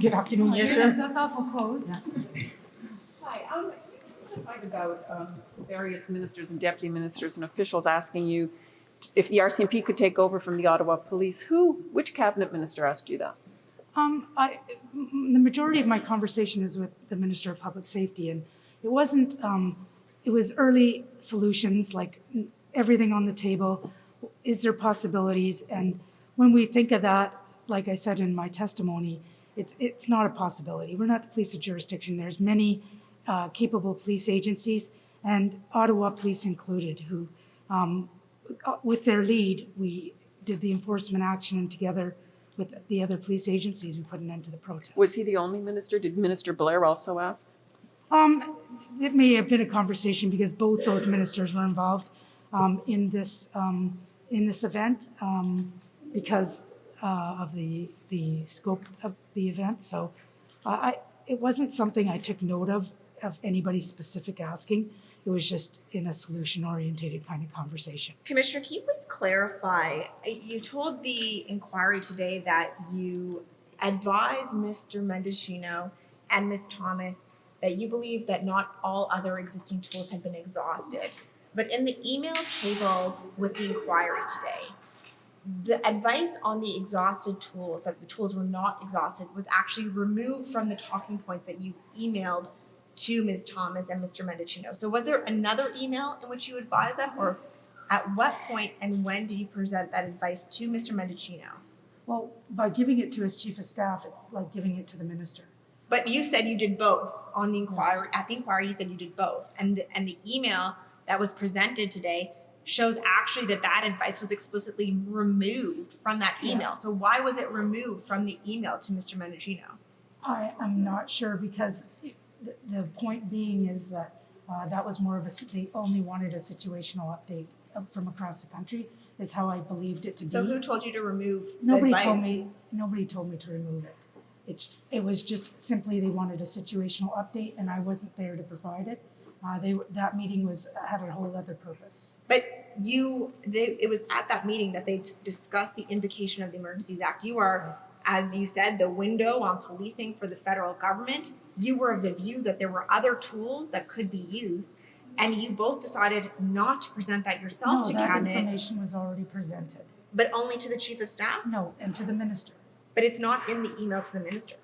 Good afternoon, Yes, Yesha. that's awful close. Yeah. Hi, you testified about various ministers and deputy ministers and officials asking you if the RCMP could take over from the Ottawa Police. Which cabinet minister asked you that? The majority of my conversation is with the Minister of Public Safety, and it wasn't, it was early solutions, like everything on the table. Is there possibilities? And when we think of that, like I said in my testimony, it's not a possibility. We're not the police of jurisdiction. There's many capable police agencies, and Ottawa Police included, who, with their lead, we did the enforcement action, and together with the other police agencies, we put an end to the protest. Was he the only minister? Did Minister Blair also ask? It may have been a conversation because both those ministers were involved in this event because of the scope of the event. So it wasn't something I took note of anybody specific asking. It was just in a solution-oriented kind of conversation. Commissioner, can you please clarify? You told the inquiry today that you advised Mr. Mendocino and Ms. Thomas that you believe that not all other existing tools had been exhausted. But in the email tabled with the inquiry today, the advice on the exhausted tools, that the tools were not exhausted, was actually removed from the talking points that you emailed to Ms. Thomas and Mr. Mendocino. So was there another email in which you advised them, or at what point and when did you present that advice to Mr. Mendocino? Well, by giving it to his chief of staff, it's like giving it to the minister. But you said you did both on the inquiry. At the inquiry, you said you did both. And the email that was presented today shows actually that advice was explicitly removed from that email. Yeah. So why was it removed from the email to Mr. Mendocino? I'm not sure, because the point being is that that was more of they only wanted a situational update from across the country, is how I believed it to be. So who told you to remove Nobody the advice? Nobody told me to remove it. It was just simply they wanted a situational update, and I wasn't there to provide it. That meeting had a whole other purpose. But it was at that meeting that they discussed the invocation of the Emergencies Act. You are, as you said, the window on policing for the federal government. You were of the view that there were other tools that could be used, and you both decided not to present that yourself to cabinet. No, that information was already presented. But only to the chief of staff? No, and to the minister. But it's not in the email to the minister.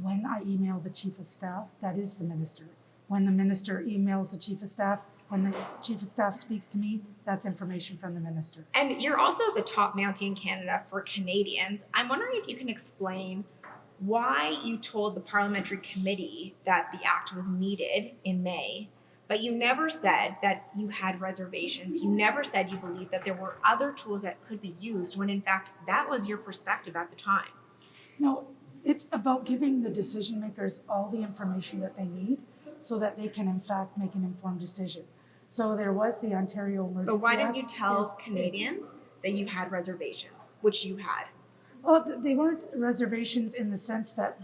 When I email the chief of staff, that is the minister. When the minister emails the chief of staff, when the chief of staff speaks to me, that's information from the minister. And you're also the top Mountie in Canada for Canadians. I'm wondering if you can explain why you told the parliamentary committee that the act was needed in May, but you never said that you had reservations. You never said you believed that there were other tools that could be used, when in fact that was your perspective at the time. No, it's about giving the decision makers all the information that they need so that they can in fact make an informed decision. So there was the Ontario Emergency But why Act. didn't you tell Canadians that you had reservations, which you had? Well, they weren't reservations in the sense that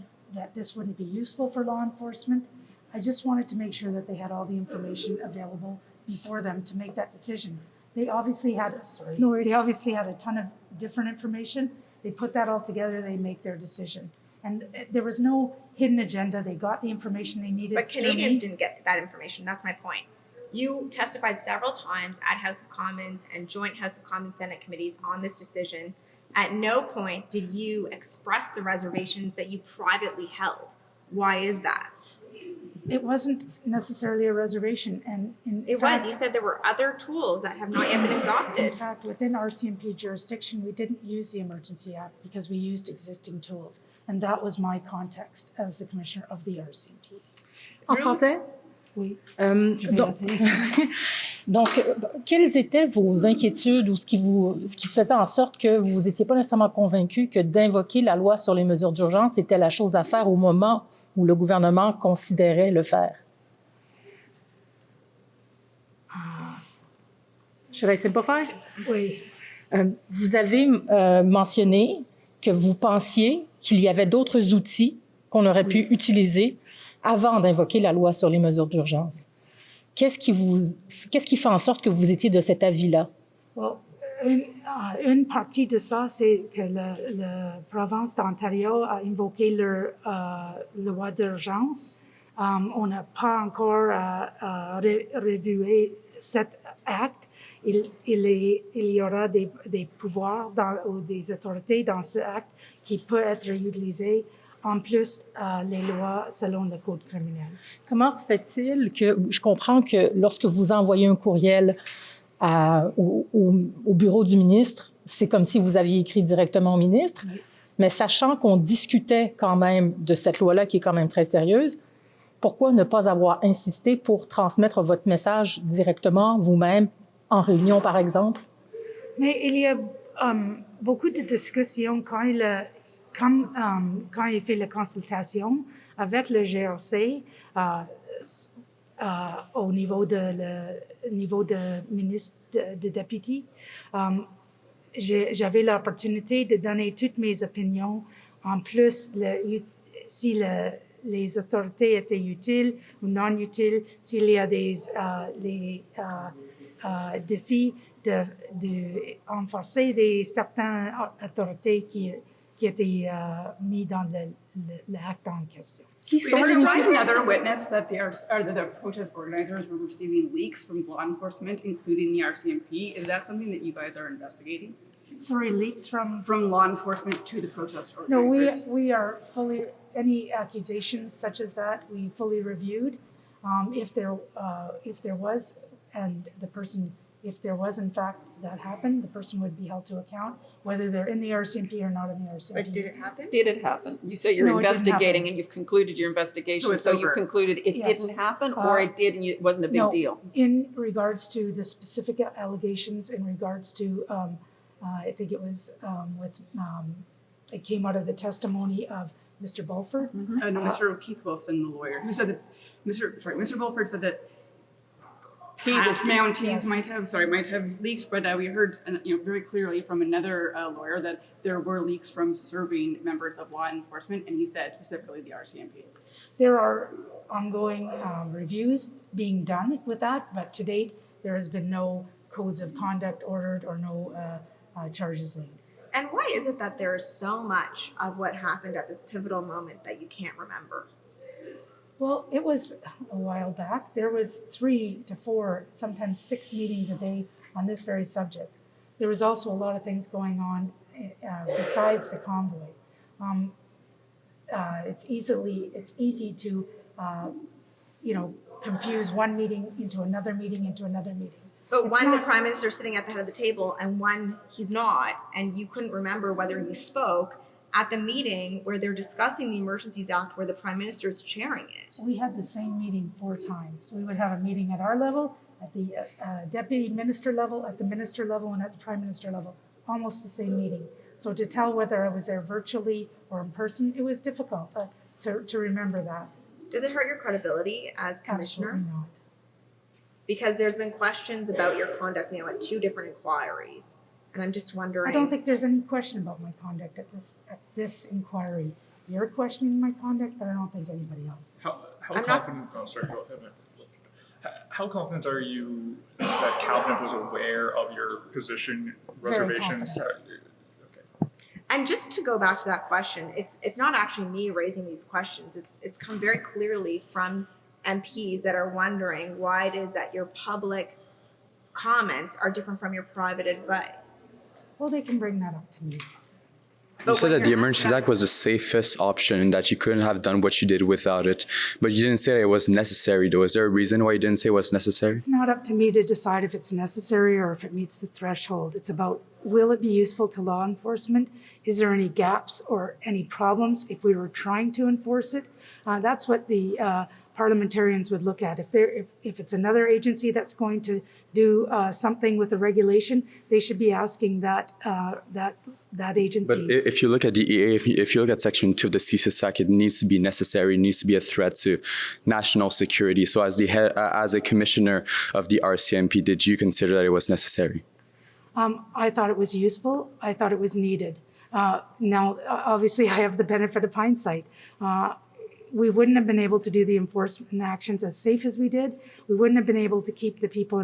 this wouldn't be useful for law enforcement. I just wanted to make sure that they had all the information available before them to make that decision. They obviously had a ton of different information. They put that all together, they make their decision. And there was no hidden agenda. They got the information they needed. But Canadians didn't get that information. That's my point. You testified several times at House of Commons and joint House of Commons Senate committees on this decision. At no point did you express the reservations that you privately held. Why is that? It wasn't necessarily a reservation. And it was. You said there were other tools that have not yet been exhausted. In fact, within RCMP jurisdiction, we didn't use the Emergency Act because we used existing tools. And that was my context as the commissioner of the RCMP. En français? Oui. Donc, quelles étaient vos inquiétudes ou ce qui faisait en sorte que vous n'étiez pas nécessairement convaincu que d'invoquer la loi sur les mesures d'urgence était la chose à faire au moment où le gouvernement considérait le faire? Should I simplify? Oui. Vous avez mentionné que vous pensiez qu'il y avait d'autres outils qu'on aurait pu utiliser avant d'invoquer la loi sur les mesures d'urgence. Qu'est-ce qui fait en sorte que vous étiez de cet avis-là? Well, une partie de ça, c'est que la province d'Ontario a invoqué leur loi d'urgence. On n'a pas encore revué cet acte. Il y aura des pouvoirs ou des autorités dans ce acte qui peut être utilisé en plus les lois selon le code criminel. Comment se fait-il que, je comprends que lorsque vous envoyez un courriel au bureau du ministre, c'est comme si vous aviez écrit directement au ministre, Oui. mais sachant qu'on discutait quand même de cette loi-là qui est quand même très sérieuse, pourquoi ne pas avoir insisté pour transmettre votre message directement vous-même en réunion, par exemple? Mais il y a beaucoup de discussions quand il fait la consultation avec le GRC au niveau de ministre de député. J'avais l'opportunité de donner toutes mes opinions. En plus, si les autorités étaient utiles ou non utiles, s'il y a des défis de renforcer certaines autorités qui étaient mis dans l'acte en question. Qui Wait, sont is les there another witness that the protest organizers were receiving leaks from law enforcement, including the RCMP? Is that something that you guys are investigating? Sorry, leaks from... From law enforcement to the protest No, organizers? we are fully, any accusations such as that, we fully reviewed. If there was, and the person, if there was in fact that happened, the person would be held to account, whether they're in the RCMP or not in the RCMP. But did it happen? Did it happen? You say you're No, it didn't investigating happen. and you've concluded your investigation, So it's so you over. concluded it Yes. didn't happen, or it did and it wasn't a big No, deal? in regards to the specific allegations, in regards to, I think it was it came out of the testimony of Mr. Bulford. No, Mr. Keith Wilson, the lawyer, who said that Mr. Bulford said that He was past Mounties yes. might have leaks, but we heard very clearly from another lawyer that there were leaks from serving members of law enforcement, and he said specifically the RCMP. There are ongoing reviews being done with that, but to date, there has been no codes of conduct ordered or no charges laid. And why is it that there is so much of what happened at this pivotal moment that you can't remember? Well, it was a while back. There was 3 to 4, sometimes 6 meetings a day on this very subject. There was also a lot of things going on besides the convoy. It's easy to confuse one meeting into another meeting But It's when the not- prime minister is sitting at the head of the table and when he's not, and you couldn't remember whether he spoke at the meeting where they're discussing the Emergencies Act where the prime minister is chairing it. We had the same meeting 4 times. We would have a meeting at our level, at the deputy minister level, at the minister level, and at the prime minister level, almost the same meeting. So to tell whether I was there virtually or in person, it was difficult to remember that. Does it hurt your credibility as commissioner? Absolutely not. Because there's been questions about your conduct now at 2 different inquiries. And I'm just wondering. I don't think there's any question about my conduct at this inquiry. You're questioning my conduct, but I don't think anybody else. How I'm not- confident? Oh, sorry. Go ahead. How confident are you that cabinet was aware of your position reservations? Okay. And just to go back to that question, it's not actually me raising these questions. It's come very clearly from MPs that are wondering why it is that your public comments are different from your private advice. Well, they can bring that up to me. You But said when that the you're Emergencies asked Act was the safest option and that you couldn't have done what you did without it. But you didn't say that it was necessary, though. Is there a reason why you didn't say it was necessary? It's not up to me to decide if it's necessary or if it meets the threshold. It's about, will it be useful to law enforcement? Is there any gaps or any problems if we were trying to enforce it? That's what the parliamentarians would look at. If it's another agency that's going to do something with the regulation, they should be asking that agency. But if you look at the EA, if you look at Section 2 of the CSIS Act, it needs to be necessary. It needs to be a threat to national security. So as a commissioner of the RCMP, did you consider that it was necessary? I thought it was useful. I thought it was needed. Now, obviously, I have the benefit of hindsight. We wouldn't have been able to do the enforcement actions as safe as we did. We wouldn't have been able to keep the people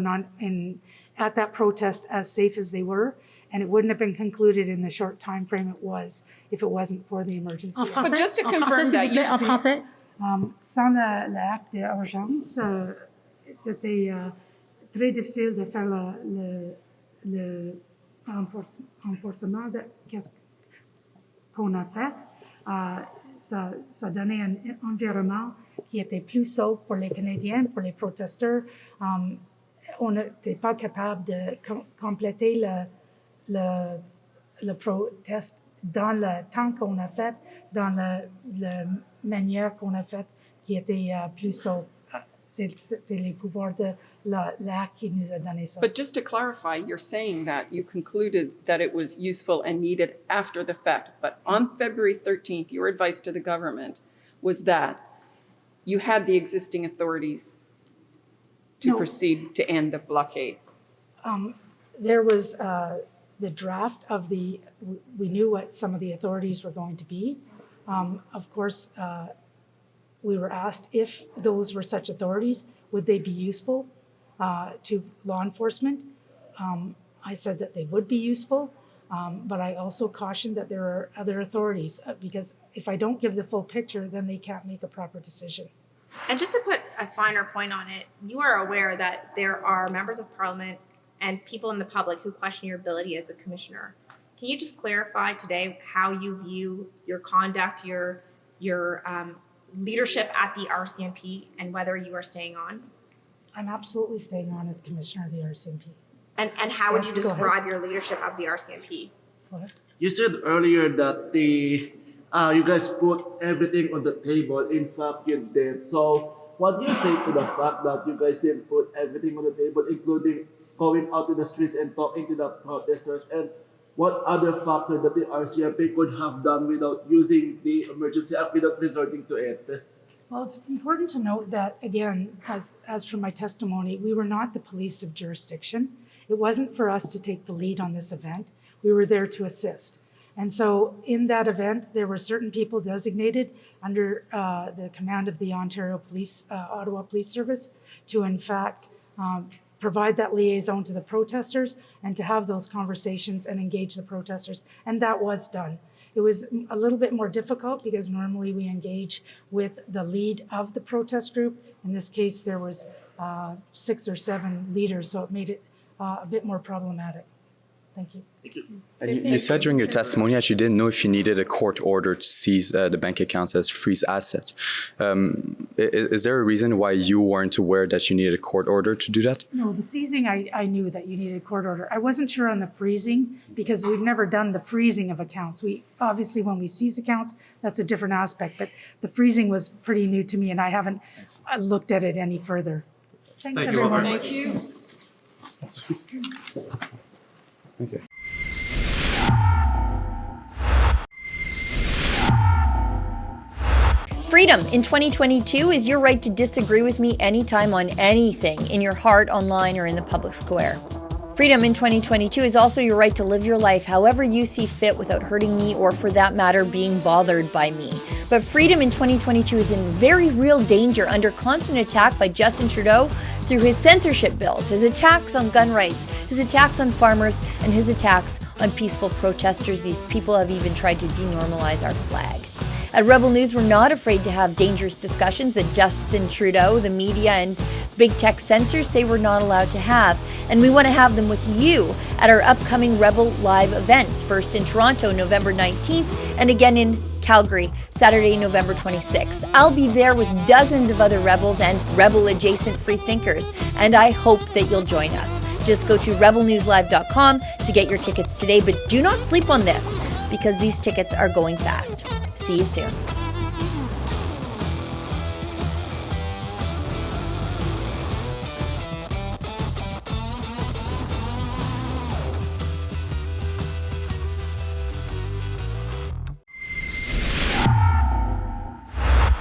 at that protest as safe as they were and it wouldn't have been concluded in the short time frame it was if it wasn't for the emergency. En act. français, just to en confirm français, s'il that vous plaît, you en see- français. Sans l'acte d'urgence, c'était très difficile de faire le renforcement de qu'est-ce qu'on a fait. Ça donnait un environnement qui était plus sauf pour les Canadiens, pour les protesteurs. On n'était pas capable de compléter le proteste dans le temps qu'on a fait, dans la manière qu'on a fait, qui était plus sauf. C'était les pouvoirs de l'acte qui nous a donné ça. But just to clarify, you're saying that you concluded that it was useful and needed after the fact. But on February 13th, your advice to the government was that you had the existing authorities to No. proceed to end the blockades. There was the draft of we knew what some of the authorities were going to be. Of course, we were asked if those were such authorities, would they be useful to law enforcement? I said that they would be useful, but I also cautioned that there are other authorities because if I don't give the full picture, then they can't make a proper decision. And just to put a finer point on it, you are aware that there are members of parliament and people in the public who question your ability as a commissioner. Can you just clarify today how you view your conduct, your leadership at the RCMP, and whether you are staying on? I'm absolutely staying on as commissioner of the RCMP. And how would you Yes, go ahead. describe your leadership of the RCMP? Go ahead. You said earlier that you guys put everything on the table. In fact, you did. So, what do you say to the fact that you guys didn't put everything on the table, including going out to the streets and talking to the protesters? And what other factor that the RCMP could have done without using the emergency act, without resorting to it? Well, it's important to note that, again, as for my testimony, we were not the police of jurisdiction. It wasn't for us to take the lead on this event. We were there to assist. And so in that event, there were certain people designated under the command of the Ontario Police, Ottawa Police Service, to in fact provide that liaison to the protesters and to have those conversations and engage the protesters. And that was done. It was a little bit more difficult because normally we engage with the lead of the protest group. In this case, there was 6 or 7 leaders, so it made it a bit more problematic. Thank you. And you said during your testimony that you didn't know if you needed a court order to seize the bank accounts as freeze assets. Is there a reason why you weren't aware that you needed a court order to do that? No, the seizing, I knew that you needed a court order. I wasn't sure on the freezing because we've never done the freezing of accounts. We obviously, when we seize accounts, that's a different aspect, but the freezing was pretty new to me and I haven't looked at it any further. Thanks, Thank you all everyone. very Thank you. Okay. Freedom in 2022 is your right to disagree with me anytime on anything, in your heart, online, or in the public square. Freedom in 2022 is also your right to live your life however you see fit without hurting me or, for that matter, being bothered by me. But freedom in 2022 is in very real danger under constant attack by Justin Trudeau through his censorship bills, his attacks on gun rights, his attacks on farmers, and his attacks on peaceful protesters. These people have even tried to denormalize our flag. At Rebel News, we're not afraid to have dangerous discussions that Justin Trudeau, the media, and big tech censors say we're not allowed to have. And we want to have them with you at our upcoming Rebel Live events, first in Toronto, November 19th, and again in Calgary, Saturday, November 26th. I'll be there with dozens of other Rebels and Rebel-adjacent free thinkers, and I hope that you'll join us. Just go to rebelnewslive.com to get your tickets today, but do not sleep on this, because these tickets are going fast. See you soon.